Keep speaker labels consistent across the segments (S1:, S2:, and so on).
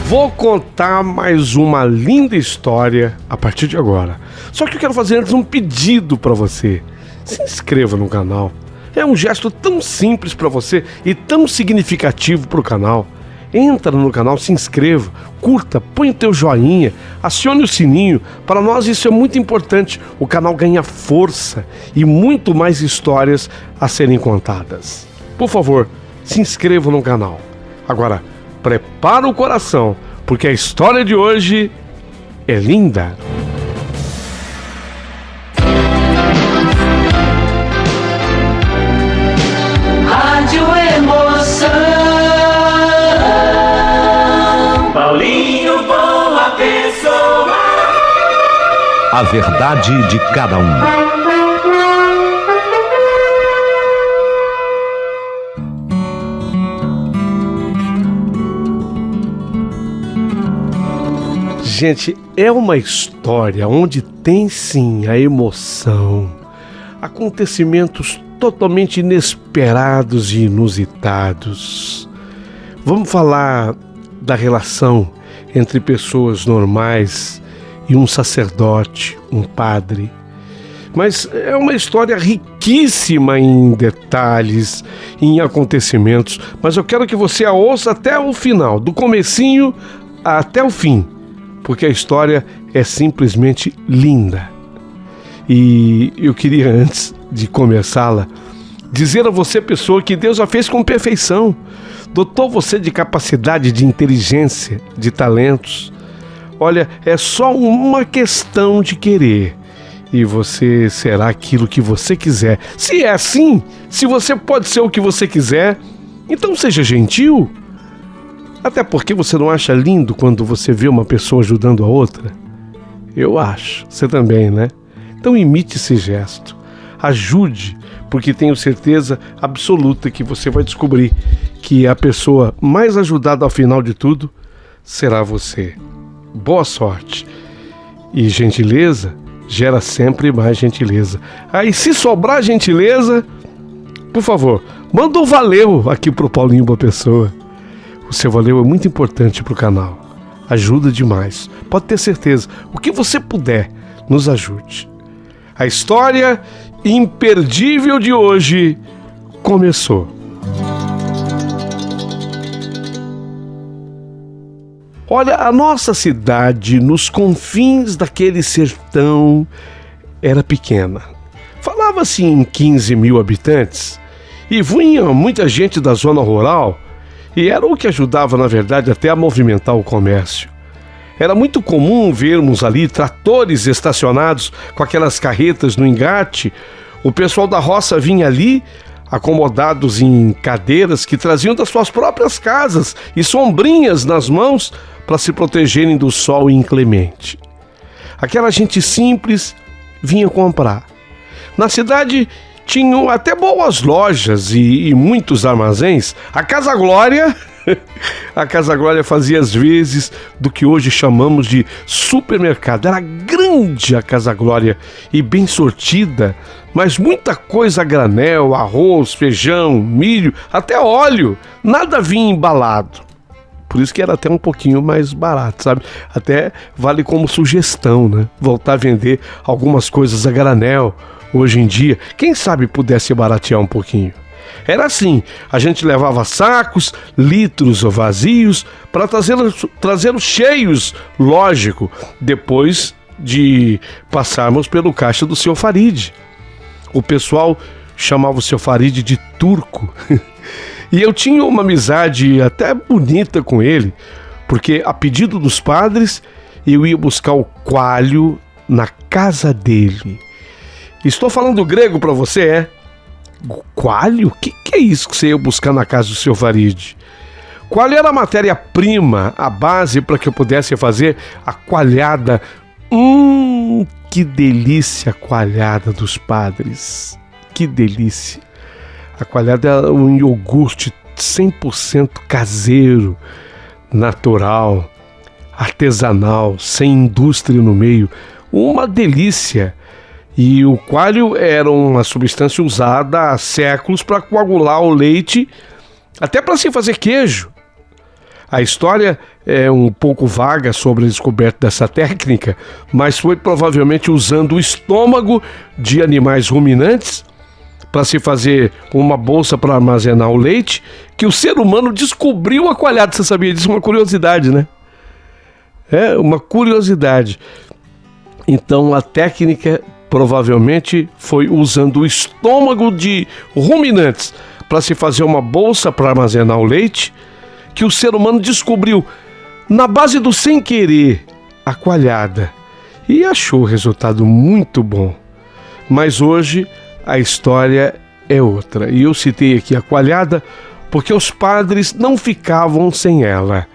S1: Vou contar mais uma linda história a partir de agora. Só que eu quero fazer antes um pedido para você. Se inscreva no canal. É um gesto tão simples para você e tão significativo para o canal. Entra no canal, se inscreva, curta, põe o teu joinha, acione o sininho. Para nós isso é muito importante. O canal ganha força e muito mais histórias a serem contadas. Por favor, se inscreva no canal. Agora, prepara o coração, porque a história de hoje é linda.
S2: Rádio Emoção, Paulinho Boa Pessoa.
S3: A verdade de cada um.
S1: Gente, é uma história onde tem sim a emoção, acontecimentos totalmente inesperados e inusitados. Vamos falar da relação entre pessoas normais e um sacerdote, um padre. Mas é uma história riquíssima em detalhes, em acontecimentos. Mas eu quero que você a ouça até o final, do comecinho até o fim. Porque a história é simplesmente linda. E eu queria, antes de começá-la, dizer a você, pessoa, que Deus a fez com perfeição. Dotou você de capacidade, de inteligência, de talentos. Olha, é só uma questão de querer. E você será aquilo que você quiser. Se é assim, se você pode ser o que você quiser, então seja gentil. Até porque você não acha lindo quando você vê uma pessoa ajudando a outra? Eu acho. Você também, né? Então imite esse gesto. Ajude, porque tenho certeza absoluta que você vai descobrir que a pessoa mais ajudada ao final de tudo será você. Boa sorte. E gentileza gera sempre mais gentileza. Aí, se sobrar gentileza, por favor, manda um valeu aqui pro Paulinho Boa Pessoa. O seu valeu é muito importante para o canal. Ajuda demais. Pode ter certeza. O que você puder, nos ajude. A história imperdível de hoje começou. Olha, a nossa cidade, nos confins daquele sertão, era pequena. Falava-se em 15 mil habitantes e vinha muita gente da zona rural. E era o que ajudava, na verdade, até a movimentar o comércio. Era muito comum vermos ali tratores estacionados com aquelas carretas no engate. O pessoal da roça vinha ali, acomodados em cadeiras que traziam das suas próprias casas e sombrinhas nas mãos para se protegerem do sol inclemente. Aquela gente simples vinha comprar. Na cidade tinham até boas lojas e muitos armazéns. A Casa Glória fazia às vezes do que hoje chamamos de supermercado. Era grande a Casa Glória e bem sortida, mas muita coisa a granel, arroz, feijão, milho, até óleo. Nada vinha embalado. Por isso que era até um pouquinho mais barato, sabe? Até vale como sugestão, né? Voltar a vender algumas coisas a granel. Hoje em dia, quem sabe pudesse baratear um pouquinho. Era assim, a gente levava sacos, litros vazios, para trazê-los cheios, lógico, depois de passarmos pelo caixa do seu Farid. O pessoal chamava o seu Farid de turco. E eu tinha uma amizade até bonita com ele, porque a pedido dos padres, eu ia buscar o coalho na casa dele. Estou falando grego para você, é? Coalho? O que é isso que você ia buscar na casa do seu Farid? Coalho era a matéria-prima, a base para que eu pudesse fazer a coalhada. Que delícia a coalhada dos padres. Que delícia. A coalhada é um iogurte 100% caseiro, natural, artesanal, sem indústria no meio. Uma delícia. E o coalho era uma substância usada há séculos para coagular o leite, até para se fazer queijo. A história é um pouco vaga sobre a descoberta dessa técnica, mas foi provavelmente usando o estômago de animais ruminantes para se fazer uma bolsa para armazenar o leite que o ser humano descobriu a coalhada. Você sabia disso? Uma curiosidade, né? É uma curiosidade. Então a técnica provavelmente foi usando o estômago de ruminantes para se fazer uma bolsa para armazenar o leite que o ser humano descobriu na base do sem querer a coalhada e achou o resultado muito bom. Mas hoje a história é outra. E eu citei aqui a coalhada porque os padres não ficavam sem ela.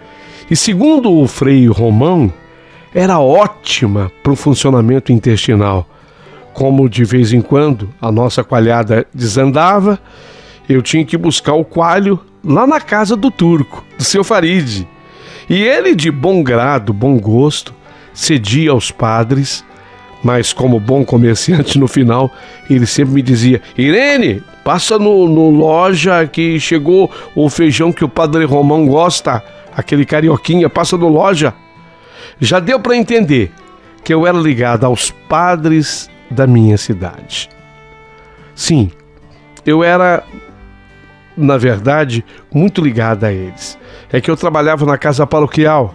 S1: E segundo o Frei Romão, era ótima para o funcionamento intestinal. Como de vez em quando a nossa coalhada desandava, eu tinha que buscar o coalho lá na casa do turco, do seu Farid. E ele, de bom grado, bom gosto, cedia aos padres, mas como bom comerciante no final, ele sempre me dizia: Irene, passa no loja que chegou o feijão que o padre Romão gosta, aquele carioquinha, passa no loja. Já deu para entender que eu era ligado aos padres da minha cidade. Sim, eu era, na verdade, muito ligado a eles. É que eu trabalhava na casa paroquial.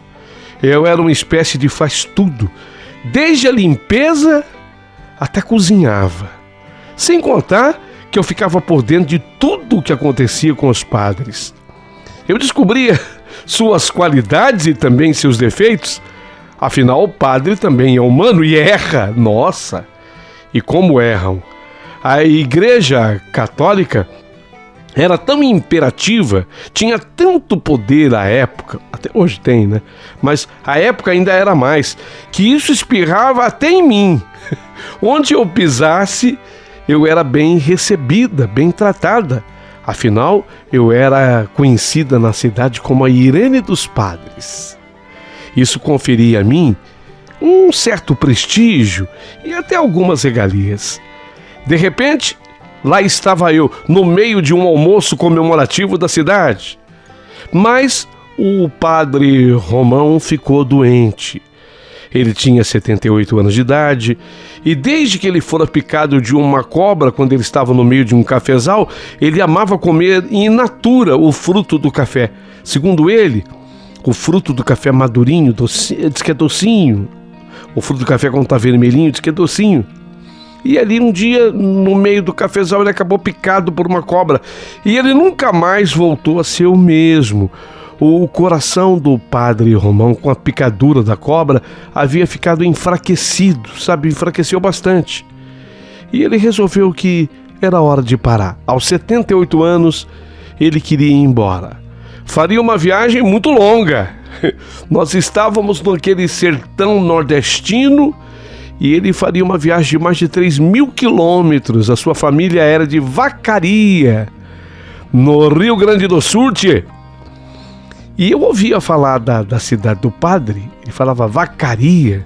S1: Eu era uma espécie de faz-tudo. Desde a limpeza até cozinhava. Sem contar que eu ficava por dentro de tudo o que acontecia com os padres. Eu descobria suas qualidades e também seus defeitos. Afinal, o padre também é humano e erra. Nossa! E como erram? A Igreja Católica era tão imperativa, tinha tanto poder à época, até hoje tem, né? Mas a época ainda era mais, que isso espirrava até em mim. Onde eu pisasse, eu era bem recebida, bem tratada. Afinal, eu era conhecida na cidade como a Irene dos Padres. Isso conferia a mim um certo prestígio e até algumas regalias. De repente, lá estava eu, no meio de um almoço comemorativo da cidade. Mas o padre Romão ficou doente. Ele tinha 78 anos de idade e desde que ele fora picado de uma cobra quando ele estava no meio de um cafezal, ele amava comer in natura o fruto do café. Segundo ele, o fruto do café madurinho, docinho, diz que é docinho. O fruto do café quando está vermelhinho, diz que é docinho. E ali um dia, no meio do cafezal, ele acabou picado por uma cobra. E ele nunca mais voltou a ser o mesmo. O coração do padre Romão, com a picadura da cobra, havia ficado enfraquecido, sabe? Enfraqueceu bastante. E ele resolveu que era hora de parar. Aos 78 anos, ele queria ir embora. Faria uma viagem muito longa. Nós estávamos naquele sertão nordestino e ele faria uma viagem de mais de 3.000 quilômetros. A sua família era de Vacaria, no Rio Grande do Sul. E eu ouvia falar da cidade do padre, ele falava Vacaria,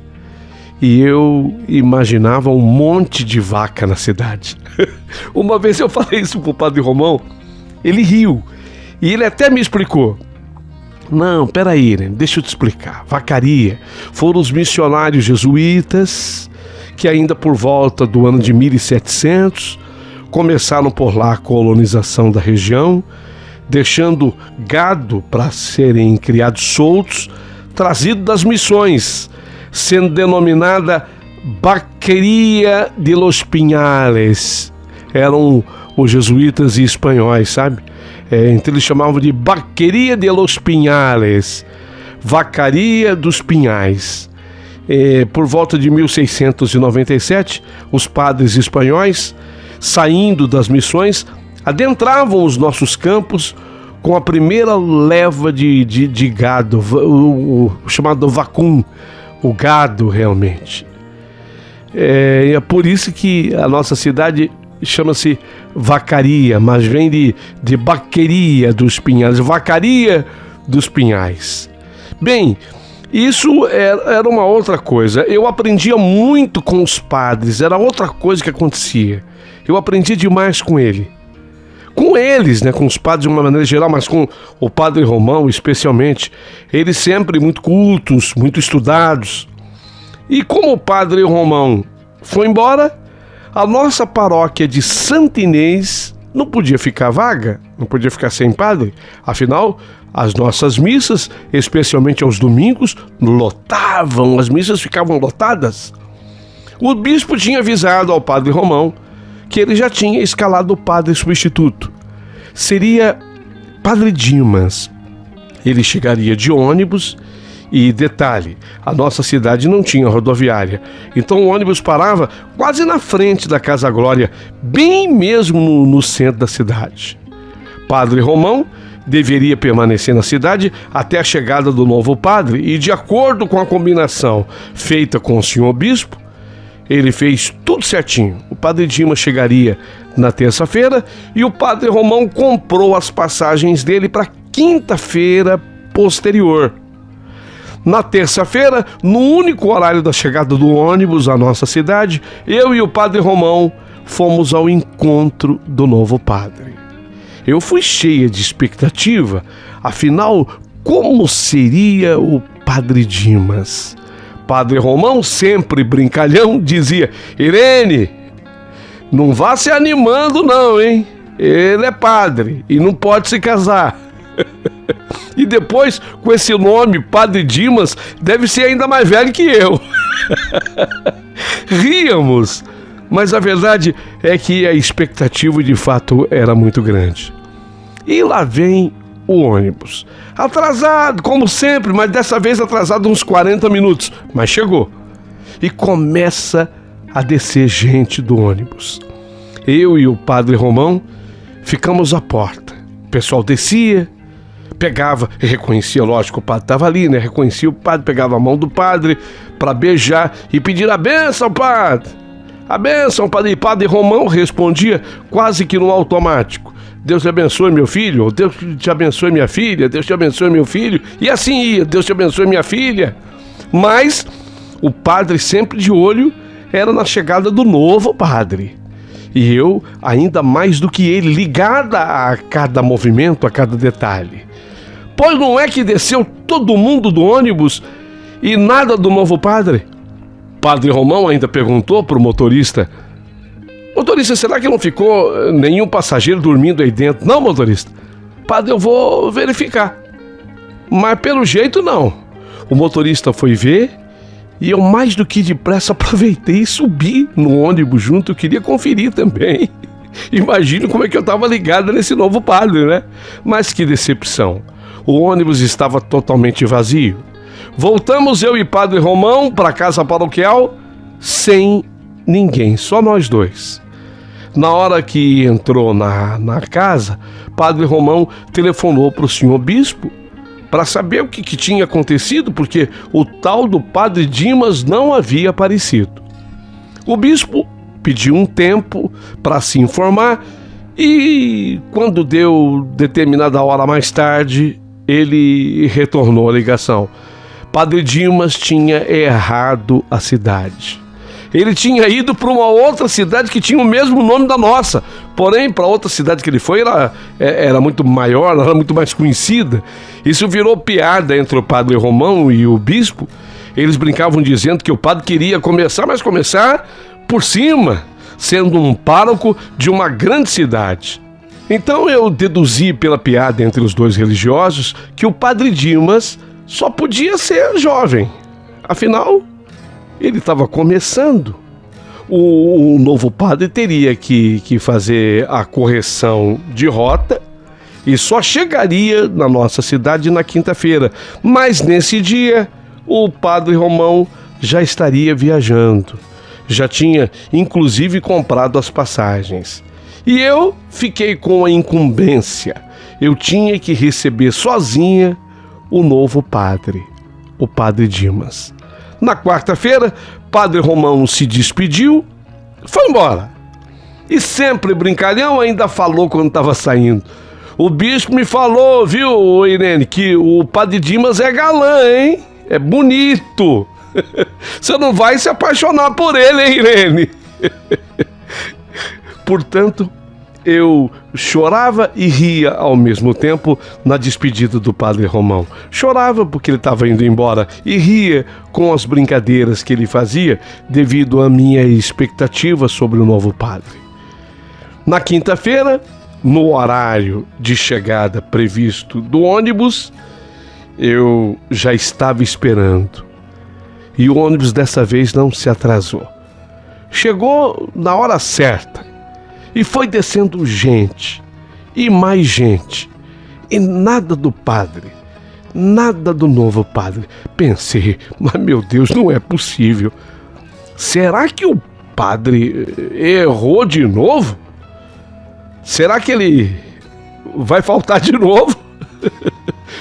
S1: e eu imaginava um monte de vaca na cidade. Uma vez eu falei isso pro padre Romão, ele riu, e ele até me explicou. Não, peraí, deixa eu te explicar. Vacaria foram os missionários jesuítas que ainda por volta do ano de 1700 começaram por lá a colonização da região, deixando gado para serem criados soltos, trazido das missões, sendo denominada Vaqueria de los Pinhales. Eram os jesuítas e espanhóis, sabe? Então eles chamavam de Vaqueria de los Pinhales, Vacaria dos Pinhais. Por volta de 1697, os padres espanhóis, saindo das missões, adentravam os nossos campos com a primeira leva de gado, o chamado vacum, o gado realmente. É por isso que a nossa cidade chama-se Vacaria, mas vem de Vaqueria dos Pinhais, Vacaria dos Pinhais. Bem, isso era uma outra coisa. Eu aprendia muito com os padres, era outra coisa que acontecia. Eu aprendia demais com ele. com eles, né, com os padres de uma maneira geral, mas com o padre Romão especialmente, eles sempre muito cultos, muito estudados. E como o padre Romão foi embora, a nossa paróquia de Santa Inês não podia ficar vaga, não podia ficar sem padre. Afinal, as nossas missas, especialmente aos domingos, lotavam, as missas ficavam lotadas. O bispo tinha avisado ao padre Romão que ele já tinha escalado o padre substituto. Seria padre Dimas. Ele chegaria de ônibus e, detalhe, a nossa cidade não tinha rodoviária, então o ônibus parava quase na frente da Casa Glória, bem mesmo no centro da cidade. Padre Romão deveria permanecer na cidade até a chegada do novo padre e, de acordo com a combinação feita com o senhor bispo, ele fez tudo certinho. O padre Dimas chegaria na terça-feira e o padre Romão comprou as passagens dele para quinta-feira posterior. Na terça-feira, no único horário da chegada do ônibus à nossa cidade, eu e o padre Romão fomos ao encontro do novo padre. Eu fui cheia de expectativa, afinal, como seria o padre Dimas? Padre Romão, sempre brincalhão, dizia: Irene, não vá se animando não, hein? Ele é padre e não pode se casar. E depois, com esse nome, Padre Dimas, deve ser ainda mais velho que eu. Ríamos, mas a verdade é que a expectativa de fato era muito grande. E lá vem o ônibus. Atrasado, como sempre, mas dessa vez atrasado uns 40 minutos. Mas chegou. E começa a descer gente do ônibus. Eu e o padre Romão ficamos à porta. O pessoal descia, pegava, reconhecia, lógico, o padre estava ali, né? Reconhecia o padre, pegava a mão do padre para beijar e pedir a bênção, padre. A bênção, padre. E padre Romão respondia quase que no automático: Deus te abençoe, meu filho. Deus te abençoe, minha filha. Deus te abençoe, meu filho. E assim ia: Deus te abençoe, minha filha. Mas o padre, sempre de olho, era na chegada do novo padre. E eu, ainda mais do que ele, ligada a cada movimento, a cada detalhe. Pois não é que desceu todo mundo do ônibus e nada do novo padre? Padre Romão ainda perguntou para o motorista: motorista, será que não ficou nenhum passageiro dormindo aí dentro? Não, motorista. Padre, eu vou verificar. Mas pelo jeito não. O motorista foi ver e eu, mais do que depressa, aproveitei e subi no ônibus junto. Eu queria conferir também. Imagino como é que eu estava ligado nesse novo padre, né? Mas que decepção. O ônibus estava totalmente vazio. Voltamos, eu e padre Romão, para a casa paroquial sem ninguém, só nós dois. Na hora que entrou na casa, padre Romão telefonou para o senhor bispo para saber o que tinha acontecido, porque o tal do padre Dimas não havia aparecido. O bispo pediu um tempo para se informar e, quando deu determinada hora mais tarde, ele retornou a ligação. Padre Dimas tinha errado a cidade. Ele tinha ido para uma outra cidade que tinha o mesmo nome da nossa. Porém, para outra cidade que ele foi, era muito maior, era muito mais conhecida. Isso virou piada entre o padre Romão e o bispo. Eles brincavam dizendo que o padre queria começar, mas começar por cima, sendo um pároco de uma grande cidade. Então eu deduzi pela piada entre os dois religiosos que o padre Dimas só podia ser jovem. Afinal, ele estava começando. O novo padre teria que fazer a correção de rota e só chegaria na nossa cidade na quinta-feira. Mas nesse dia, o padre Romão já estaria viajando. Já tinha, inclusive, comprado as passagens. E eu fiquei com a incumbência. Eu tinha que receber sozinha o novo padre, o padre Dimas. Na quarta-feira, padre Romão se despediu, foi embora. E sempre brincalhão, ainda falou quando estava saindo: o bispo me falou, viu, Irene, que o padre Dimas é galã, hein? É bonito. Você não vai se apaixonar por ele, hein, Irene? Portanto, Eu chorava e ria ao mesmo tempo na despedida do padre Romão. Chorava porque ele estava indo embora e ria com as brincadeiras que ele fazia devido à minha expectativa sobre o novo padre. Na quinta-feira, no horário de chegada previsto do ônibus, eu já estava esperando. E o ônibus dessa vez não se atrasou. Chegou na hora certa. E foi descendo gente, e mais gente, e nada do padre, nada do novo padre. Pensei, mas meu Deus, não é possível. Será que o padre errou de novo? Será que ele vai faltar de novo?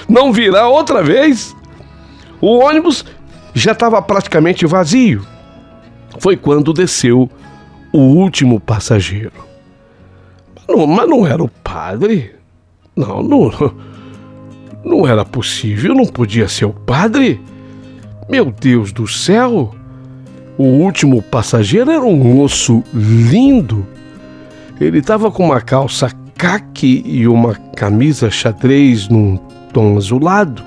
S1: Não virá outra vez? O ônibus já estava praticamente vazio. Foi quando desceu o último passageiro. Mas não era o padre? Não era possível, não podia ser o padre. Meu Deus do céu! O último passageiro era um moço lindo. Ele estava com uma calça caque e uma camisa xadrez num tom azulado.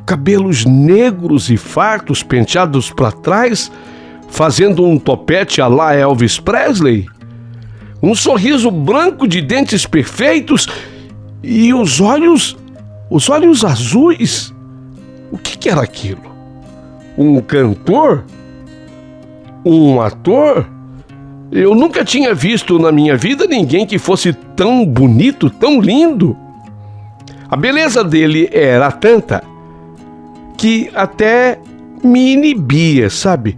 S1: Cabelos negros e fartos penteados para trás, fazendo um topete à la Elvis Presley. Um sorriso branco de dentes perfeitos e os olhos azuis. O que era aquilo? Um cantor? Um ator? Eu nunca tinha visto na minha vida ninguém que fosse tão bonito, tão lindo. A beleza dele era tanta que até me inibia, sabe?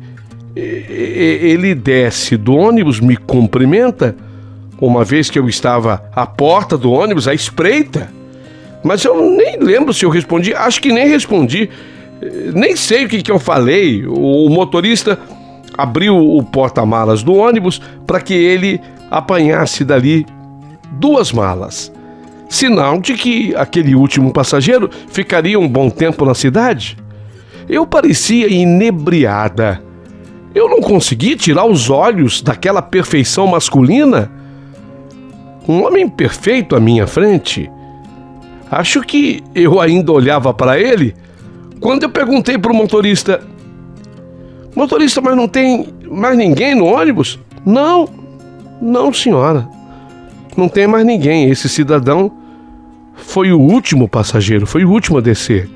S1: Ele desce do ônibus, me cumprimenta, uma vez que eu estava à porta do ônibus, à espreita. Mas eu nem lembro se eu respondi, acho que nem respondi. Nem sei o que eu falei. O motorista abriu o porta-malas do ônibus para que ele apanhasse dali 2 malas. Sinal de que aquele último passageiro ficaria um bom tempo na cidade. Eu parecia inebriada. Eu não consegui tirar os olhos daquela perfeição masculina. Um homem perfeito à minha frente. Acho que eu ainda olhava para ele quando eu perguntei para o motorista: motorista, mas não tem mais ninguém no ônibus? Não, senhora. Não tem mais ninguém. Esse cidadão foi o último passageiro, foi o último a descer.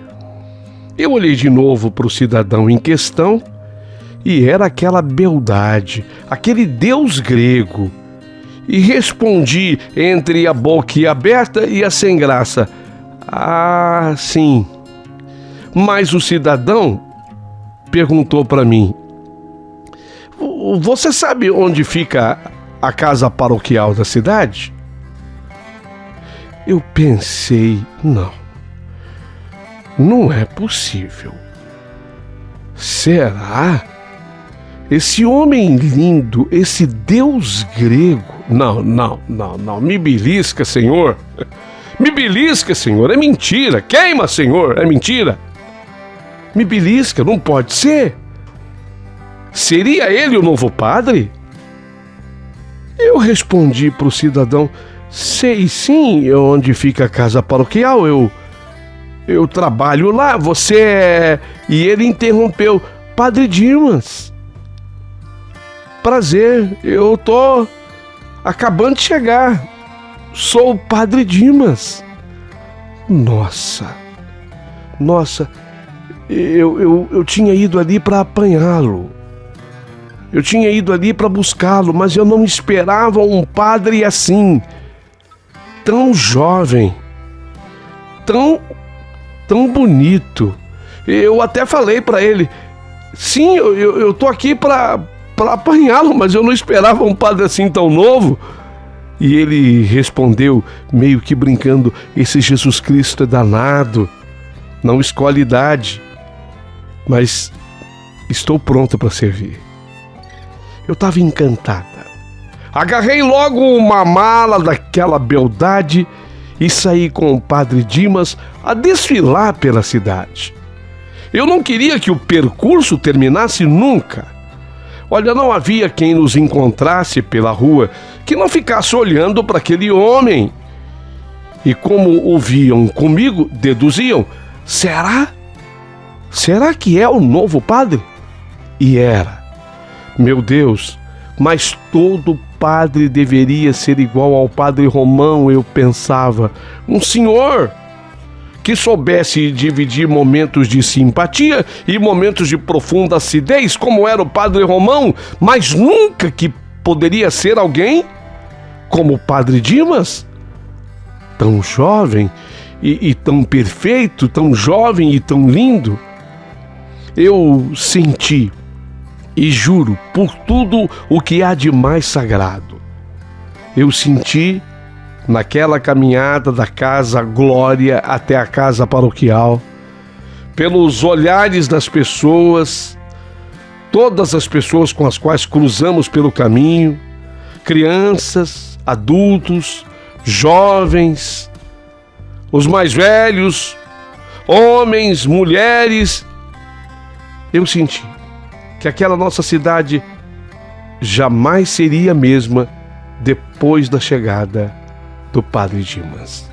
S1: Eu olhei de novo para o cidadão em questão e era aquela beldade, aquele deus grego. E respondi entre a boca aberta e a sem graça: ah, sim. Mas o cidadão perguntou para mim: você sabe onde fica a casa paroquial da cidade? Eu pensei, não é possível. Será? Esse homem lindo, esse deus grego. Não, me belisca, Senhor. Me belisca, Senhor, é mentira. Queima, Senhor, é mentira. Me belisca, não pode ser. Seria ele o novo padre? Eu respondi para o cidadão: sei sim onde fica a casa paroquial, eu trabalho lá, você é... E ele interrompeu: Padre Dimas, prazer, eu tô acabando de chegar, sou o Padre Dimas. Nossa, eu tinha ido ali para apanhá-lo. Eu tinha ido ali para buscá-lo, mas eu não esperava um padre assim, tão jovem, tão bonito. Eu até falei para ele: sim, eu tô aqui para apanhá-lo, mas eu não esperava um padre assim tão novo. E ele respondeu, meio que brincando: esse Jesus Cristo é danado, não escolhe idade, mas estou pronto para servir. Eu estava encantada. Agarrei logo uma mala daquela beldade e saí com o Padre Dimas a desfilar pela cidade. Eu não queria que o percurso terminasse nunca. Olha, não havia quem nos encontrasse pela rua que não ficasse olhando para aquele homem. E como o viam comigo, deduziam: será? Será que é o novo padre? E era. Meu Deus, mas todo padre deveria ser igual ao padre Romão, eu pensava. Um senhor que soubesse dividir momentos de simpatia e momentos de profunda acidez, como era o padre Romão, mas nunca que poderia ser alguém como o padre Dimas, tão jovem e tão perfeito, tão jovem e tão lindo. Eu senti e juro por tudo o que há de mais sagrado, eu senti naquela caminhada da Casa Glória até a casa paroquial, pelos olhares das pessoas, todas as pessoas com as quais cruzamos pelo caminho, crianças, adultos, jovens, os mais velhos, homens, mulheres, eu senti que aquela nossa cidade jamais seria a mesma depois da chegada do padre Dimas.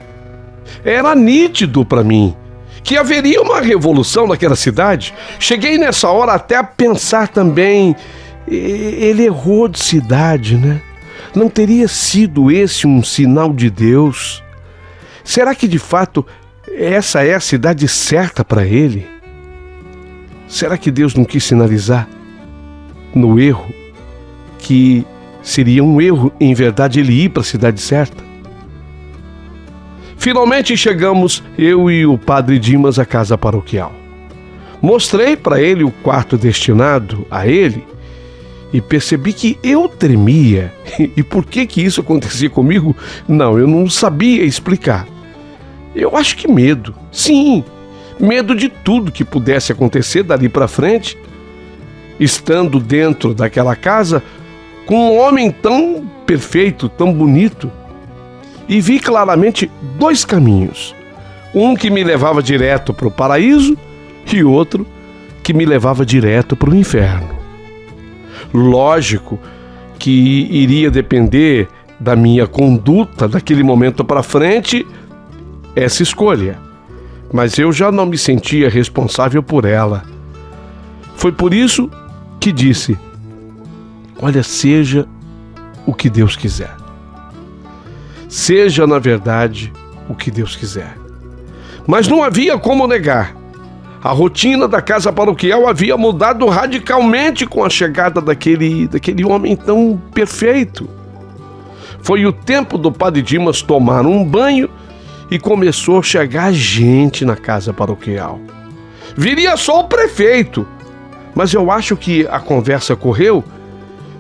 S1: Era nítido para mim que haveria uma revolução naquela cidade. Cheguei nessa hora até a pensar também, ele errou de cidade, né? Não teria sido esse um sinal de Deus? Será que de fato essa é a cidade certa para ele? Será que Deus não quis sinalizar no erro que seria um erro, em verdade, ele ir para a cidade certa? Finalmente chegamos, eu e o padre Dimas, à casa paroquial. Mostrei para ele o quarto destinado a ele e percebi que eu tremia. E por que isso acontecia comigo? Não, eu não sabia explicar. Eu acho que medo. Sim, medo de tudo que pudesse acontecer dali para frente, estando dentro daquela casa com um homem tão perfeito, tão bonito. E vi claramente dois caminhos. Um que me levava direto para o paraíso e outro que me levava direto para o inferno. Lógico que iria depender da minha conduta daquele momento para frente essa escolha. Mas eu já não me sentia responsável por ela. Foi por isso que disse: olha, seja o que Deus quiser. Seja, na verdade, o que Deus quiser. Mas não havia como negar. A rotina da casa paroquial havia mudado radicalmente com a chegada daquele homem tão perfeito. Foi o tempo do padre Dimas tomar um banho e começou a chegar gente na casa paroquial. Viria só o prefeito, mas eu acho que a conversa correu.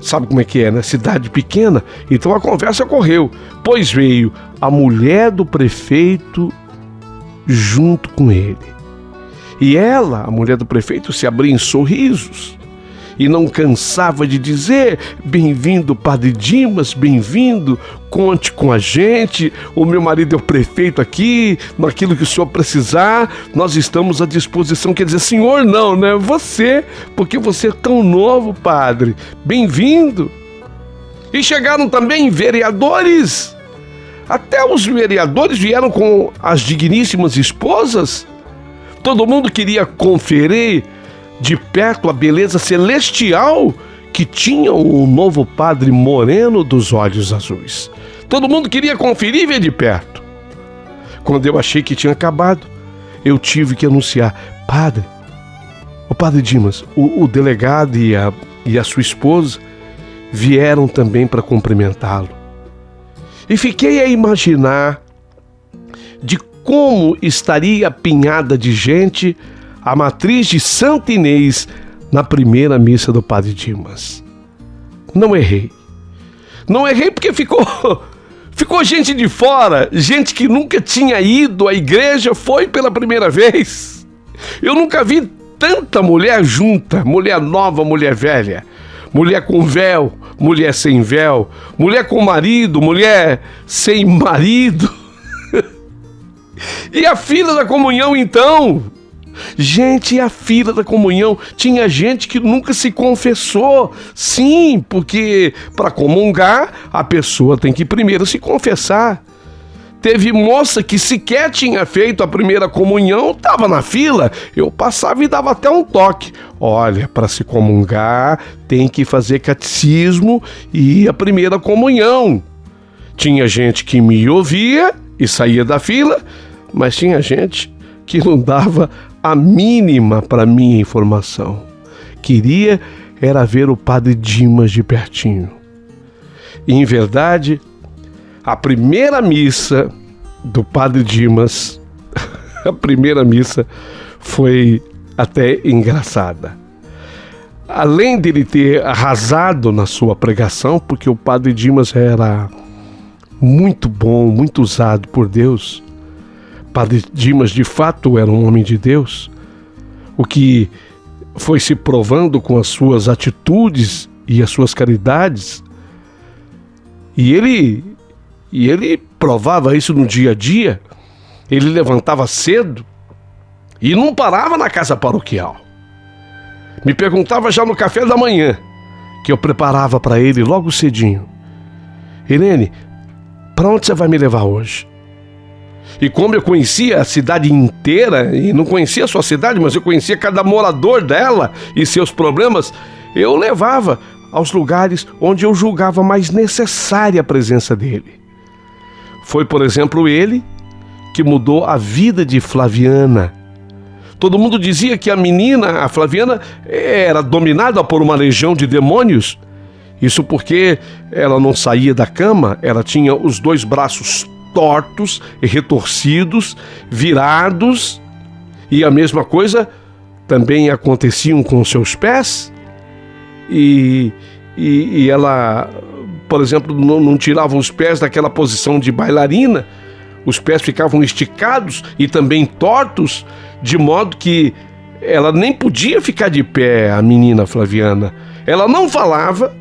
S1: Sabe como é que é, né? Cidade pequena. Então a conversa correu, pois veio a mulher do prefeito junto com ele. E ela, a mulher do prefeito, se abria em sorrisos e não cansava de dizer: bem-vindo, padre Dimas, bem-vindo, conte com a gente, o meu marido é o prefeito aqui, naquilo que o senhor precisar, nós estamos à disposição. Quer dizer, senhor não, né? Você, porque você é tão novo, padre, bem-vindo. E chegaram também vereadores, até os vereadores vieram com as digníssimas esposas. Todo mundo queria conferir de perto a beleza celestial que tinha o novo padre moreno dos olhos azuis. Todo mundo queria conferir e ver de perto. Quando eu achei que tinha acabado, eu tive que anunciar: padre, o padre Dimas, o delegado e a sua esposa vieram também para cumprimentá-lo. E fiquei a imaginar de como estaria apinhada de gente a matriz de Santa Inês na primeira missa do padre Dimas. Não errei. Não errei porque ficou gente de fora, gente que nunca tinha ido à igreja, foi pela primeira vez. Eu nunca vi tanta mulher junta, mulher nova, mulher velha, mulher com véu, mulher sem véu, mulher com marido, mulher sem marido. E a fila da comunhão, então, Gente, a fila da comunhão, tinha gente que nunca se confessou. Sim, porque para comungar, a pessoa tem que primeiro se confessar. Teve moça que sequer tinha feito a primeira comunhão, estava na fila. Eu passava e dava até um toque. Olha, para se comungar, tem que fazer catecismo e a primeira comunhão. Tinha gente que me ouvia e saía da fila, mas tinha gente que não dava a mínima para minha informação. Queria era ver o Padre Dimas de pertinho. E, em verdade, a primeira missa do Padre Dimas, a primeira missa foi até engraçada. Além dele ter arrasado na sua pregação, porque o Padre Dimas era muito bom, muito usado por Deus. Padre Dimas, de fato, era um homem de Deus, o que foi se provando com as suas atitudes e as suas caridades. E ele provava isso no dia a dia. Ele levantava cedo e não parava na casa paroquial. Me perguntava já no café da manhã, que eu preparava para ele logo cedinho: Irene, para onde você vai me levar hoje? E como eu conhecia a cidade inteira, e não conhecia só a cidade, mas eu conhecia cada morador dela e seus problemas, eu levava aos lugares onde eu julgava mais necessária a presença dele. Foi, por exemplo, ele que mudou a vida de Flaviana. Todo mundo dizia que a menina, a Flaviana, era dominada por uma legião de demônios. Isso porque ela não saía da cama, ela tinha os 2 braços tortos e retorcidos, virados, e a mesma coisa também acontecia com seus pés, e ela, por exemplo, não tirava os pés daquela posição de bailarina, os pés ficavam esticados e também tortos, de modo que ela nem podia ficar de pé, a menina Flaviana. Ela não falava,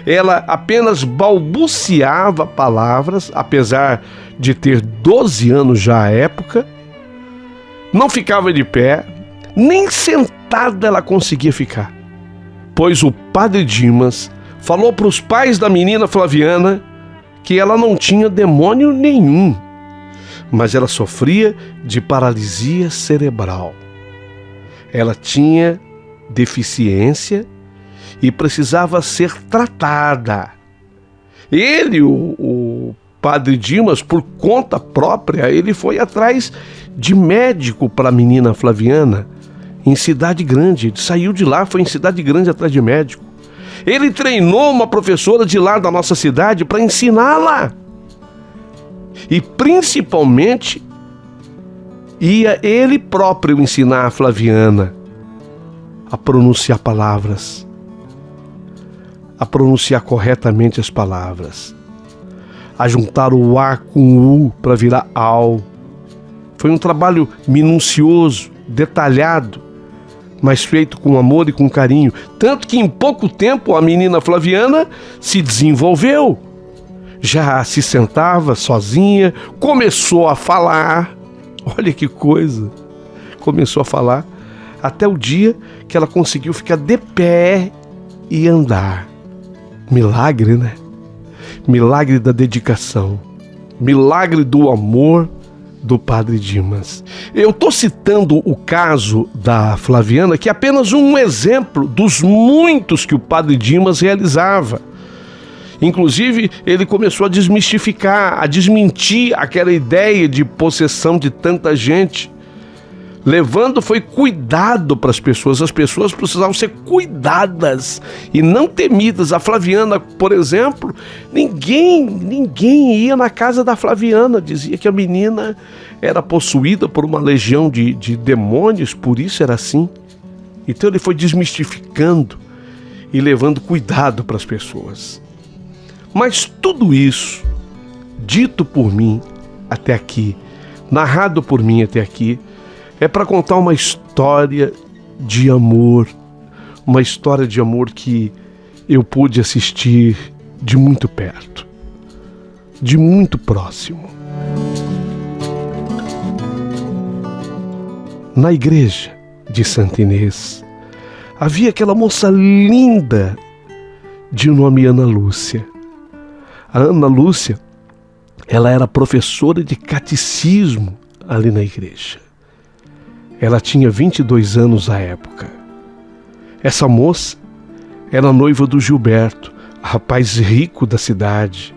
S1: ela apenas balbuciava palavras, apesar de ter 12 anos já à época, não ficava de pé, nem sentada ela conseguia ficar, pois o Padre Dimas falou para os pais da menina Flaviana que ela não tinha demônio nenhum, mas ela sofria de paralisia cerebral. Ela tinha deficiência e precisava ser tratada. Ele, o Padre Dimas, por conta própria, ele foi atrás de médico para a menina Flaviana em cidade grande. Ele saiu de lá, foi em cidade grande atrás de médico. Ele treinou uma professora de lá da nossa cidade para ensiná-la. E principalmente ia ele próprio ensinar a Flaviana a pronunciar palavras, a pronunciar corretamente as palavras, a juntar o A com o U para virar AU. Foi um trabalho minucioso, detalhado, mas feito com amor e com carinho, tanto que em pouco tempo a menina Flaviana se desenvolveu. Já se sentava sozinha, começou a falar. Olha que coisa! Começou a falar até o dia que ela conseguiu ficar de pé e andar. Milagre, né? Milagre da dedicação. Milagre do amor do Padre Dimas. Eu estou citando o caso da Flaviana, que é apenas um exemplo dos muitos que o Padre Dimas realizava. Inclusive, ele começou a desmistificar, a desmentir aquela ideia de possessão de tanta gente. Levando foi cuidado para as pessoas. As pessoas precisavam ser cuidadas e não temidas. A Flaviana, por exemplo, ninguém ia na casa da Flaviana. Dizia que a menina era possuída por uma legião de demônios, por isso era assim. Então ele foi desmistificando e levando cuidado para as pessoas. Mas tudo isso, dito por mim até aqui, narrado por mim até aqui, é para contar uma história de amor, uma história de amor que eu pude assistir de muito perto, de muito próximo. Na igreja de Santa Inês havia aquela moça linda de nome Ana Lúcia. A Ana Lúcia, ela era professora de catecismo ali na igreja. Ela tinha 22 anos à época. Essa moça era noiva do Gilberto, rapaz rico da cidade,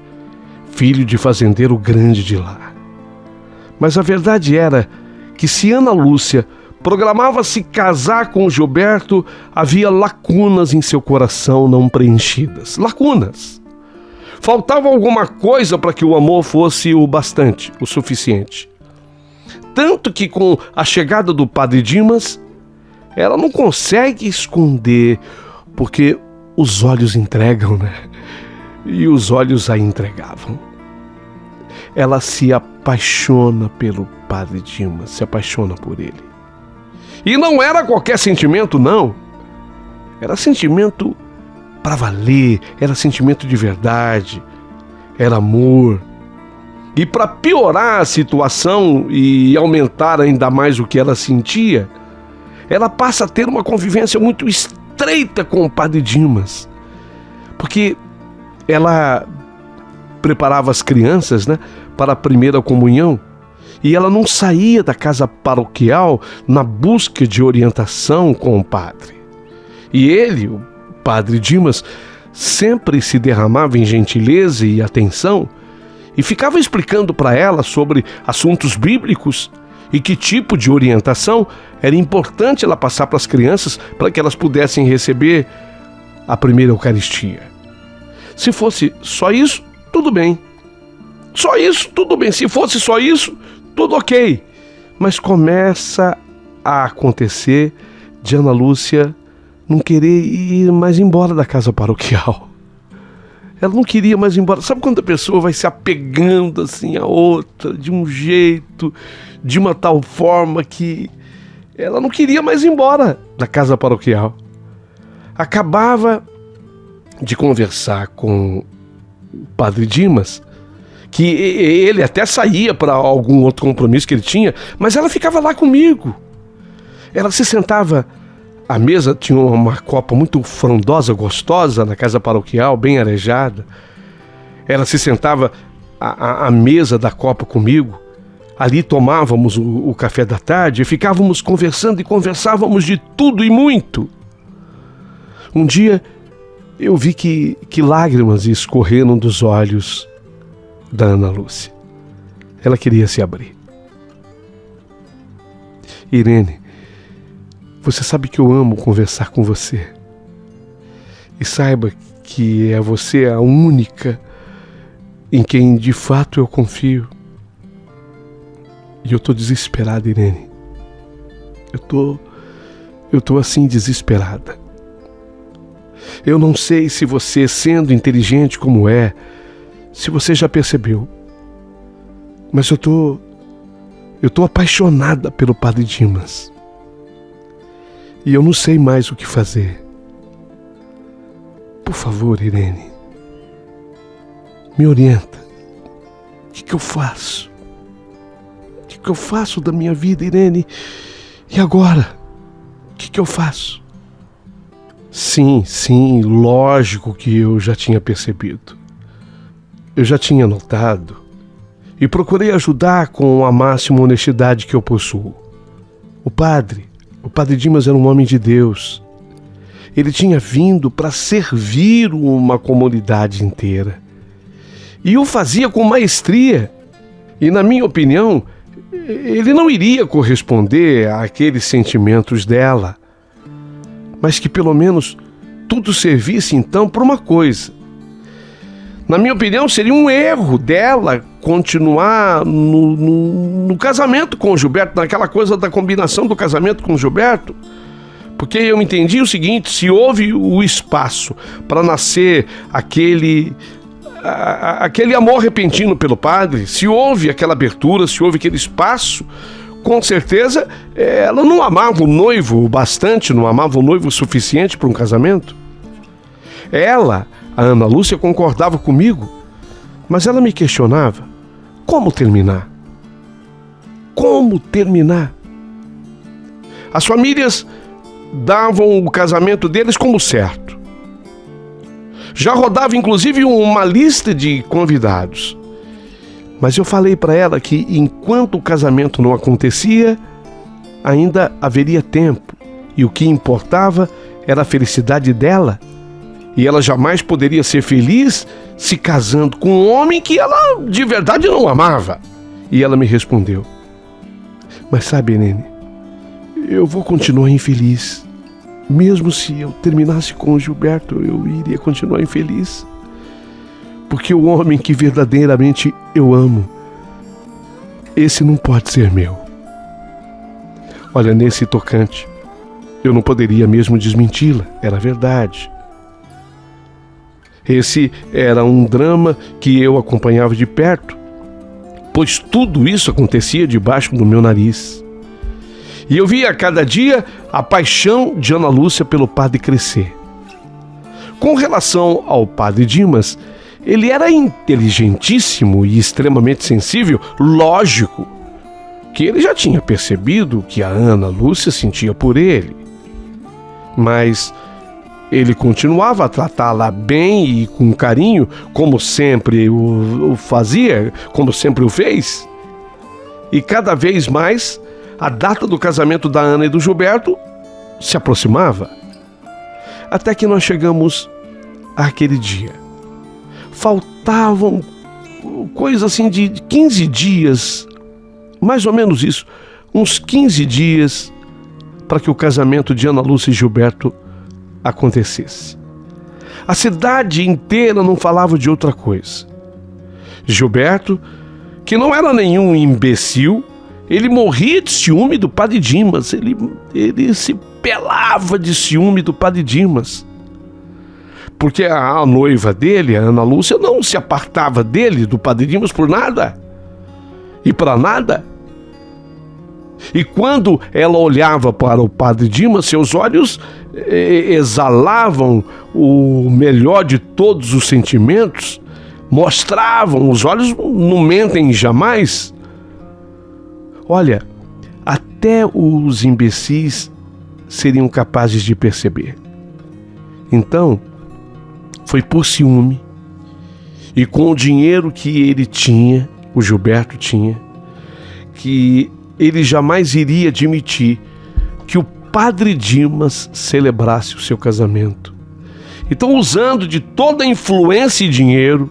S1: filho de fazendeiro grande de lá. Mas a verdade era que se Ana Lúcia programava se casar com o Gilberto, havia lacunas em seu coração não preenchidas. Lacunas. Faltava alguma coisa para que o amor fosse o bastante, o suficiente. Tanto que com a chegada do padre Dimas, ela não consegue esconder, porque os olhos entregam, né? E os olhos a entregavam. Ela se apaixona pelo padre Dimas, se apaixona por ele. E não era qualquer sentimento, não. Era sentimento para valer, era sentimento de verdade, era amor. E para piorar a situação e aumentar ainda mais o que ela sentia, ela passa a ter uma convivência muito estreita com o padre Dimas. Porque ela preparava as crianças, né, para a primeira comunhão, e ela não saía da casa paroquial na busca de orientação com o padre. E ele, o padre Dimas, sempre se derramava em gentileza e atenção e ficava explicando para ela sobre assuntos bíblicos e que tipo de orientação era importante ela passar para as crianças para que elas pudessem receber a primeira Eucaristia. Se fosse só isso, tudo bem. Só isso, tudo bem. Se fosse só isso, tudo ok. Mas começa a acontecer de Ana Lúcia não querer ir mais embora da casa paroquial. Ela não queria mais ir embora. Sabe quando a pessoa vai se apegando assim a outra, de um jeito, de uma tal forma que ela não queria mais ir embora da casa paroquial. Acabava de conversar com o padre Dimas, que ele até saía para algum outro compromisso que ele tinha, mas ela ficava lá comigo. Ela se sentava à mesa, tinha uma copa muito frondosa, gostosa, na casa paroquial, bem arejada. Ela se sentava à mesa da copa comigo. Ali tomávamos o café da tarde e ficávamos conversando e conversávamos de tudo e muito. Um dia eu vi que lágrimas escorreram dos olhos da Ana Lúcia. Ela queria se abrir. Irene, você sabe que eu amo conversar com você. E saiba que é você a única em quem de fato eu confio. E eu tô desesperada, Irene. Eu tô assim desesperada. Eu não sei se você, sendo inteligente como é, se você já percebeu. Mas eu tô apaixonada pelo padre Dimas. E eu não sei mais o que fazer. Por favor, Irene, me orienta. O que eu faço? O que eu faço da minha vida, Irene? E agora? O que eu faço? Sim, lógico que eu já tinha percebido. Eu já tinha notado e procurei ajudar com a máxima honestidade que eu possuo. O padre Dimas era um homem de Deus. Ele tinha vindo para servir uma comunidade inteira. E o fazia com maestria. E, na minha opinião, ele não iria corresponder àqueles sentimentos dela. Mas que, pelo menos, tudo servisse, então, para uma coisa. Na minha opinião, seria um erro dela continuar no casamento com o Gilberto, naquela coisa da combinação do casamento com o Gilberto. Porque eu entendi o seguinte: se houve o espaço para nascer aquele amor repentino pelo padre, se houve aquela abertura, se houve aquele espaço, com certeza ela não amava o noivo bastante, não amava o noivo o suficiente para um casamento. A Ana Lúcia, concordava comigo, mas ela me questionava: como terminar? Como terminar? As famílias davam o casamento deles como certo. Já rodava inclusive uma lista de convidados. Mas eu falei para ela que enquanto o casamento não acontecia, ainda haveria tempo. E o que importava era a felicidade dela. E ela jamais poderia ser feliz se casando com um homem que ela de verdade não amava. E ela me respondeu: mas sabe, Nene, eu vou continuar infeliz. Mesmo se eu terminasse com o Gilberto, eu iria continuar infeliz. Porque o homem que verdadeiramente eu amo, esse não pode ser meu. Olha, nesse tocante, eu não poderia mesmo desmenti-la, era verdade. Esse era um drama que eu acompanhava de perto, pois tudo isso acontecia debaixo do meu nariz. E eu via a cada dia a paixão de Ana Lúcia pelo padre crescer. Com relação ao padre Dimas, ele era inteligentíssimo e extremamente sensível, lógico que ele já tinha percebido que a Ana Lúcia sentia por ele. Mas ele continuava a tratá-la bem e com carinho, como sempre o fazia, como sempre o fez. E cada vez mais, a data do casamento da Ana e do Gilberto se aproximava. Até que nós chegamos àquele dia. Faltavam coisa assim de 15 dias, mais ou menos isso, uns 15 dias para que o casamento de Ana Lúcia e Gilberto acontecesse. A cidade inteira não falava de outra coisa. Gilberto, que não era nenhum imbecil, ele morria de ciúme do padre Dimas, ele se pelava de ciúme do padre Dimas. Porque a noiva dele, a Ana Lúcia, não se apartava dele, do padre Dimas, por nada e para nada. E quando ela olhava para o padre Dimas, seus olhos exalavam o melhor de todos os sentimentos, mostravam, os olhos não mentem jamais. Olha, até os imbecis seriam capazes de perceber. Então, foi por ciúme e com o dinheiro que ele tinha, o Gilberto tinha, que ele jamais iria admitir que o padre Dimas celebrasse o seu casamento. Então, usando de toda a influência e dinheiro,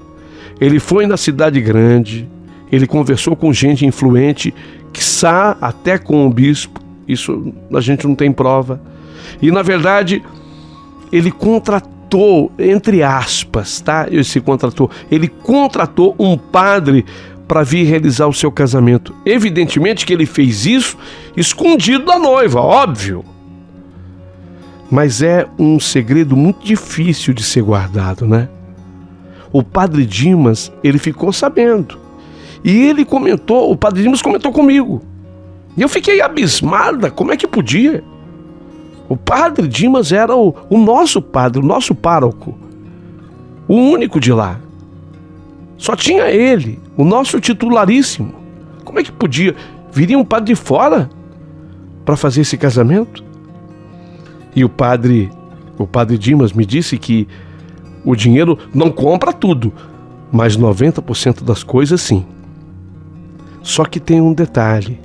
S1: ele foi na cidade grande, ele conversou com gente influente, quiçá até com o bispo, isso a gente não tem prova. E, na verdade, ele contratou, entre aspas, tá? Ele contratou um padre para vir realizar o seu casamento. Evidentemente que ele fez isso escondido da noiva, óbvio. Mas é um segredo muito difícil de ser guardado, né? O padre Dimas, ele ficou sabendo. E ele comentou, o padre Dimas comentou comigo. E eu fiquei abismada, como é que podia? O padre Dimas era o nosso padre, o nosso pároco. O único de lá. Só tinha ele, o nosso titularíssimo. Como é que podia? Viria um padre de fora para fazer esse casamento? E o padre Dimas me disse que o dinheiro não compra tudo, mas 90% das coisas sim. Só que tem um detalhe.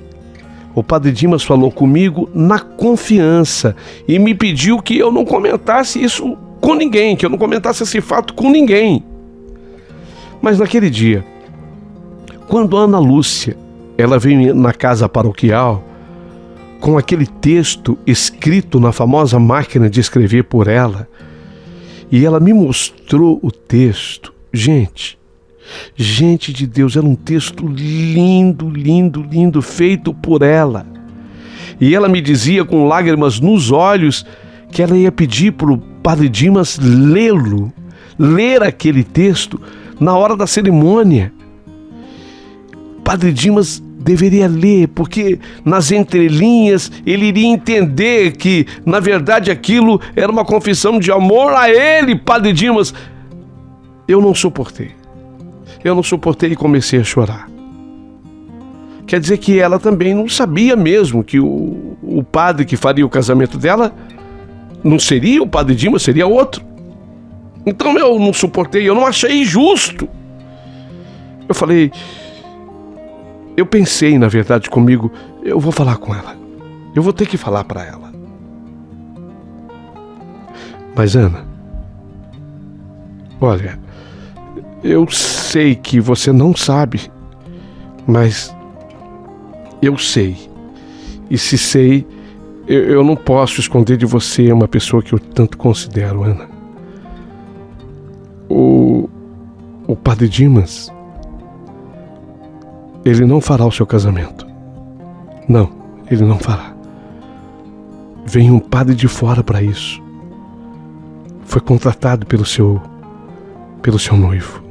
S1: O padre Dimas falou comigo na confiança e me pediu que eu não comentasse isso com ninguém, que eu não comentasse esse fato com ninguém. Mas naquele dia, quando a Ana Lúcia, ela veio na casa paroquial, com aquele texto escrito na famosa máquina de escrever por ela, e ela me mostrou o texto, gente de Deus, era um texto lindo, lindo, lindo, feito por ela. E ela me dizia com lágrimas nos olhos que ela ia pedir para o padre Dimas ler aquele texto na hora da cerimônia. Padre Dimas deveria ler, porque nas entrelinhas ele iria entender que, na verdade, aquilo era uma confissão de amor a ele, padre Dimas. Eu não suportei e comecei a chorar. Quer dizer que ela também não sabia mesmo que o o padre que faria o casamento dela não seria o padre Dimas, seria outro. Então eu não suportei, eu não achei justo. Eu falei, eu pensei, na verdade, comigo, eu vou falar com ela. Eu vou ter que falar para ela. Mas, Ana, olha, eu sei que você não sabe, mas eu sei. E se sei, eu não posso esconder de você uma pessoa que eu tanto considero, Ana. O padre Dimas, ele não fará o seu casamento. Não, ele não fará. Vem um padre de fora para isso. Foi contratado pelo seu noivo.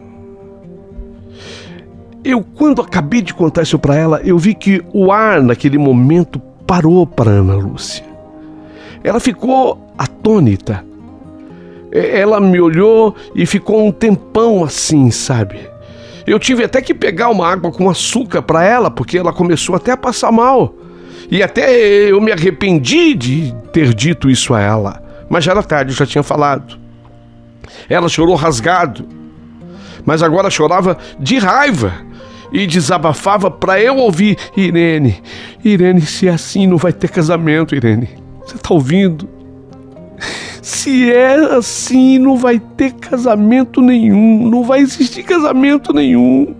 S1: Eu, quando acabei de contar isso para ela, eu vi que o ar naquele momento parou para Ana Lúcia. Ela ficou atônita. Ela me olhou e ficou um tempão assim, sabe? Eu tive até que pegar uma água com açúcar para ela, porque ela começou até a passar mal. E até eu me arrependi de ter dito isso a ela. Mas já era tarde, eu já tinha falado. Ela chorou rasgado, mas agora chorava de raiva e desabafava para eu ouvir. Irene, se é assim não vai ter casamento, Irene. Você tá ouvindo? Se é assim não vai ter casamento nenhum, não vai existir casamento nenhum.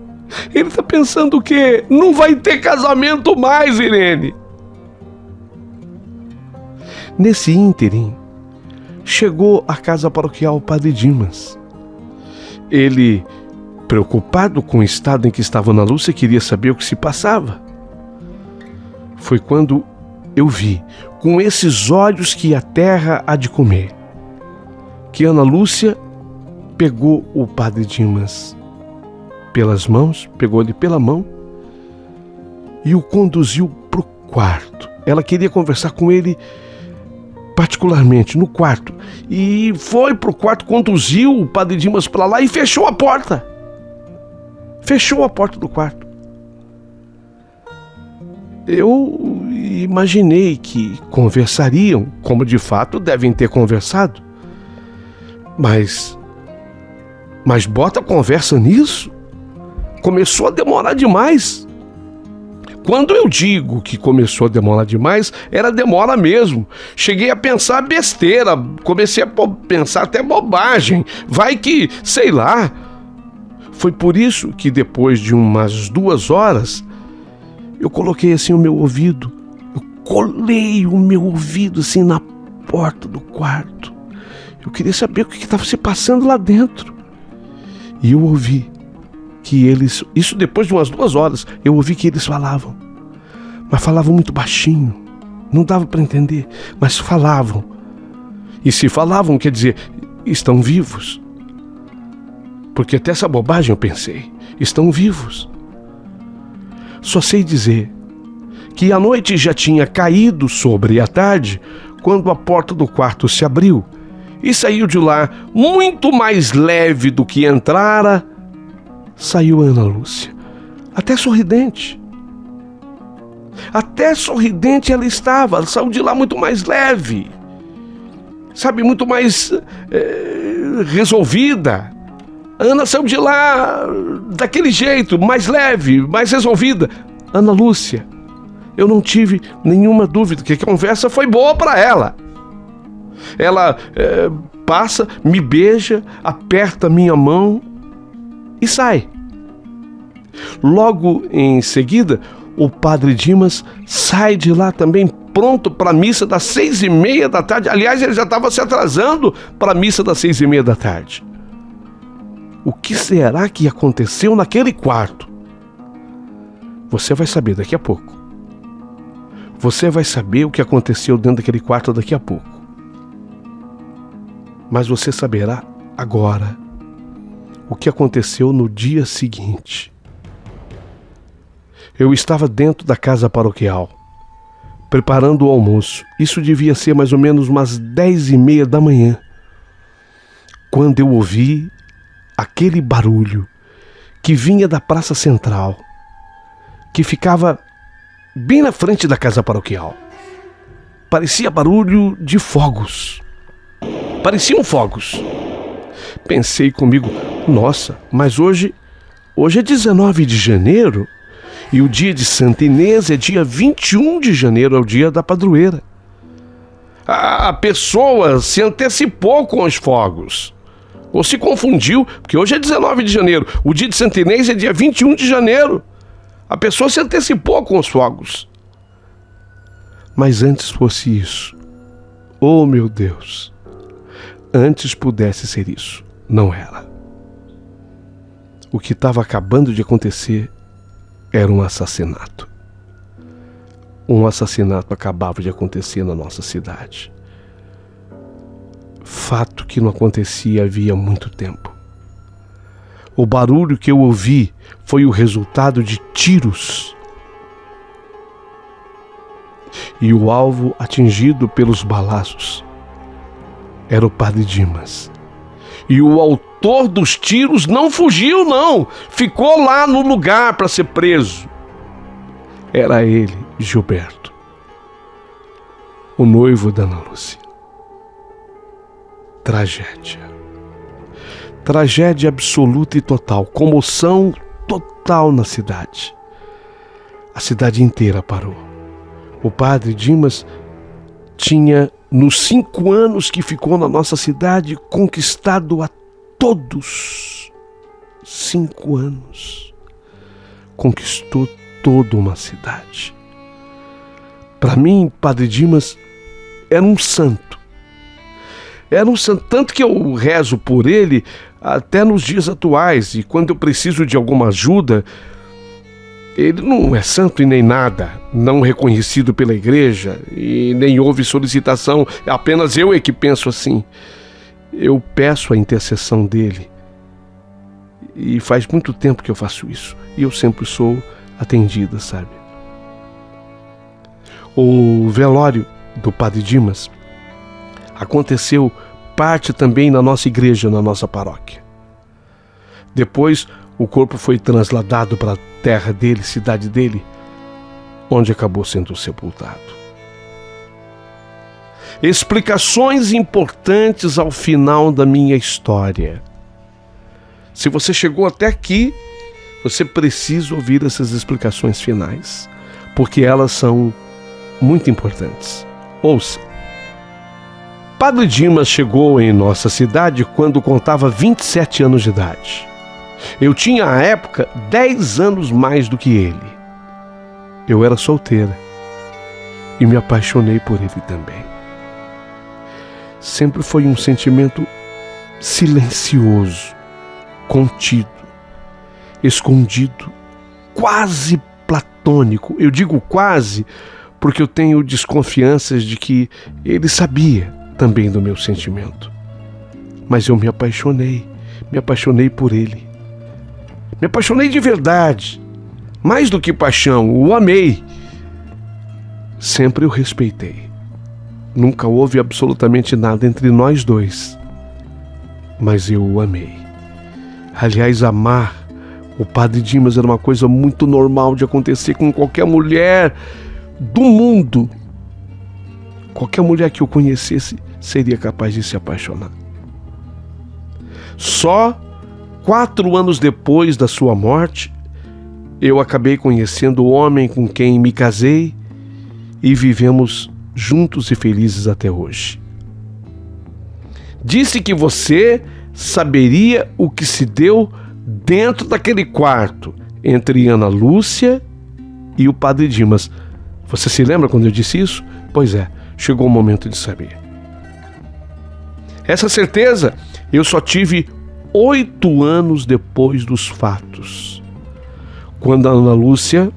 S1: Ele tá pensando o quê? Não vai ter casamento mais, Irene. Nesse ínterim, chegou à casa paroquial o padre Dimas. Ele, preocupado com o estado em que estava Ana Lúcia, queria saber o que se passava. Foi quando eu vi, com esses olhos que a terra há de comer, que Ana Lúcia pegou o padre Dimas pelas mãos, pegou ele pela mão e o conduziu para o quarto. Ela queria conversar com ele particularmente no quarto, e foi pro quarto, conduziu o padre Dimas para lá e fechou a porta do quarto. Eu imaginei que conversariam, como de fato devem ter conversado, mas bota conversa nisso? Começou a demorar demais. Quando eu digo que começou a demorar demais, era demora mesmo. Cheguei a pensar besteira, comecei a pensar até bobagem. Vai que, sei lá. Foi por isso que depois de umas 2 horas, eu coloquei assim o meu ouvido. Eu colei o meu ouvido assim na porta do quarto. Eu queria saber o que estava se passando lá dentro. E eu ouvi que eles, isso depois de umas 2 horas, eu ouvi que eles falavam, mas falavam muito baixinho, não dava para entender, mas falavam. E se falavam, quer dizer, estão vivos. Porque até essa bobagem eu pensei, estão vivos. Só sei dizer que a noite já tinha caído sobre a tarde, quando a porta do quarto se abriu e saiu de lá muito mais leve do que entrara. Saiu Ana Lúcia, até sorridente. Até sorridente ela estava, ela saiu de lá muito mais leve, sabe, muito mais resolvida. Ana saiu de lá daquele jeito, mais leve, mais resolvida. Ana Lúcia, eu não tive nenhuma dúvida que a conversa foi boa para ela. Ela passa, me beija, aperta minha mão e sai. Logo em seguida, o padre Dimas sai de lá também pronto para a missa das 6:30 da tarde. Aliás, ele já estava se atrasando para a missa das 6:30 da tarde. O que será que aconteceu naquele quarto? Você vai saber daqui a pouco. Você vai saber o que aconteceu dentro daquele quarto daqui a pouco. Mas você saberá agora o que aconteceu no dia seguinte. Eu estava dentro da casa paroquial, preparando o almoço. Isso devia ser mais ou menos umas 10:30 da manhã, quando eu ouvi aquele barulho que vinha da praça central, que ficava bem na frente da casa paroquial. parecia barulho de fogos. Pareciam fogos. Pensei comigo, nossa, mas hoje é 19 de janeiro e o dia de Santa Inês é dia 21 de janeiro, é o dia da padroeira. A pessoa se antecipou com os fogos. Ou se confundiu, porque hoje é 19 de janeiro, o dia de Santa Inês é dia 21 de janeiro. A pessoa se antecipou com os fogos. Mas antes fosse isso, oh meu Deus, antes pudesse ser isso, não era. O que estava acabando de acontecer era um assassinato. Um assassinato acabava de acontecer na nossa cidade. Fato que não acontecia havia muito tempo. O barulho que eu ouvi foi o resultado de tiros. E o alvo atingido pelos balaços era o padre Dimas. E o autor dos tiros não fugiu, não. Ficou lá no lugar para ser preso. Era ele, Gilberto, o noivo da Ana Lúcia. Tragédia. Tragédia absoluta e total. Comoção total na cidade. A cidade inteira parou. O padre Dimas tinha, nos 5 anos que ficou na nossa cidade, conquistado a todos. 5 anos. Conquistou toda uma cidade. Para mim, padre Dimas era um santo. Era um santo, tanto que eu rezo por ele até nos dias atuais. E quando eu preciso de alguma ajuda, ele não é santo e nem nada, não reconhecido pela igreja e nem houve solicitação, apenas eu é que penso assim. Eu peço a intercessão dele e faz muito tempo que eu faço isso e eu sempre sou atendida, sabe? O velório do padre Dimas aconteceu parte também na nossa igreja, na nossa paróquia. Depois o corpo foi trasladado para a terra dele, cidade dele, onde acabou sendo sepultado. Explicações importantes ao final da minha história. Se você chegou até aqui, você precisa ouvir essas explicações finais, porque elas são muito importantes. Ouça. Padre Dimas chegou em nossa cidade quando contava 27 anos de idade. Eu tinha, à época, 10 anos mais do que ele. Eu era solteira e me apaixonei por ele também. Sempre foi um sentimento silencioso, contido, escondido, quase platônico. Eu digo quase porque eu tenho desconfianças de que ele sabia também do meu sentimento. Mas eu me apaixonei por ele. Me apaixonei de verdade, mais do que paixão, o amei. Sempre o respeitei. Nunca houve absolutamente nada entre nós dois, mas eu o amei. Aliás, amar o padre Dimas era uma coisa muito normal de acontecer com qualquer mulher do mundo. Qualquer mulher que eu conhecesse seria capaz de se apaixonar. Só 4 anos depois da sua morte, eu acabei conhecendo o homem com quem me casei e vivemos juntos e felizes até hoje. Disse que você saberia o que se deu dentro daquele quarto entre Ana Lúcia e o padre Dimas. Você se lembra quando eu disse isso? Pois é, chegou o momento de saber. Essa certeza eu só tive 8 anos depois dos fatos, quando a Ana Lúcia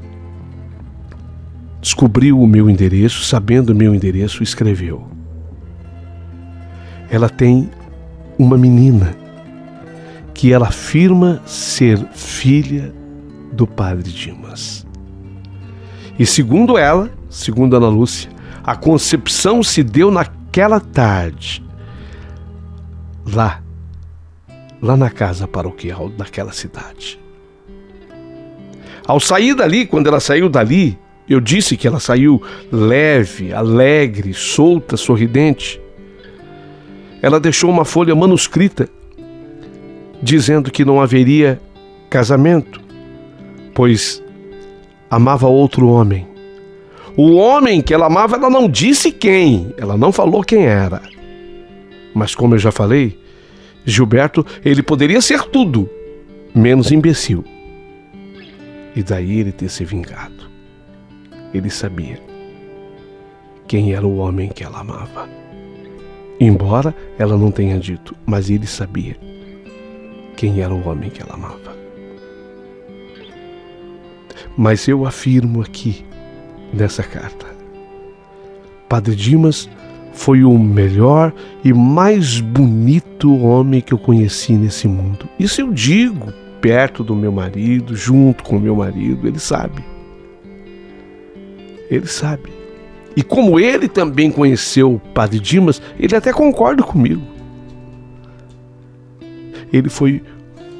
S1: descobriu o meu endereço, sabendo o meu endereço, escreveu. Ela tem uma menina que ela afirma ser filha do padre Dimas. E segundo ela, segundo a Ana Lúcia, a concepção se deu naquela tarde, lá na casa paroquial daquela cidade. Ao sair dali, quando ela saiu dali, Eu disse que ela saiu leve, alegre, solta, sorridente. Ela deixou uma folha manuscrita dizendo que não haveria casamento, pois amava outro homem. O homem que ela amava, ela não disse quem, ela não falou quem era. Mas como eu já falei, Gilberto, ele poderia ser tudo, menos imbecil. E daí ele ter se vingado. Ele sabia quem era o homem que ela amava. Embora ela não tenha dito, mas ele sabia quem era o homem que ela amava. Mas eu afirmo aqui, nessa carta, Padre Dimas foi o melhor e mais bonito homem que eu conheci nesse mundo. Isso eu digo perto do meu marido, junto com o meu marido, ele sabe. Ele sabe. E como ele também conheceu o Padre Dimas, ele até concorda comigo. Ele foi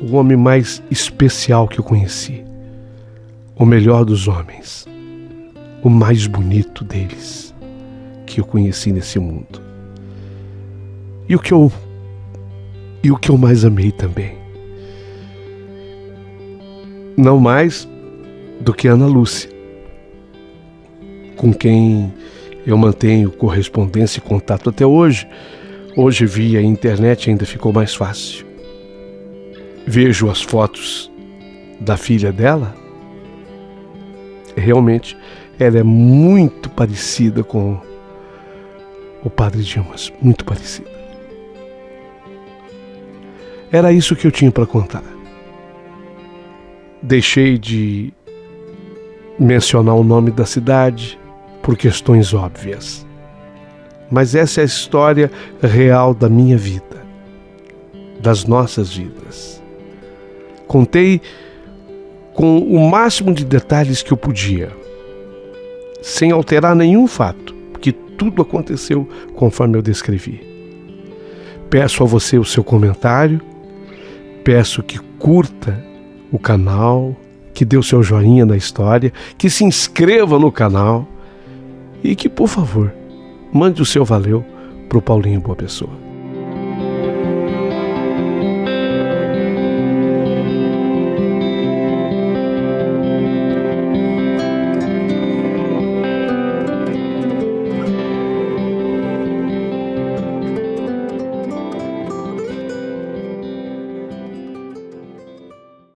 S1: o homem mais especial que eu conheci. O melhor dos homens. O mais bonito deles que eu conheci nesse mundo. E o que eu mais amei também. Não mais do que Ana Lúcia, com quem eu mantenho correspondência e contato até hoje. Hoje, via internet, ainda ficou mais fácil. Vejo as fotos da filha dela. Realmente, ela é muito parecida com o Padre Dimas, muito parecida. Era isso que eu tinha para contar. Deixei de mencionar o nome da cidade por questões óbvias. Mas essa é a história real da minha vida, das nossas vidas. Contei com o máximo de detalhes que eu podia, sem alterar nenhum fato, porque tudo aconteceu conforme eu descrevi. Peço a você o seu comentário, peço que curta o canal, que dê o seu joinha na história, que se inscreva no canal e que, por favor, mande o seu valeu para o Paulinho Boa Pessoa.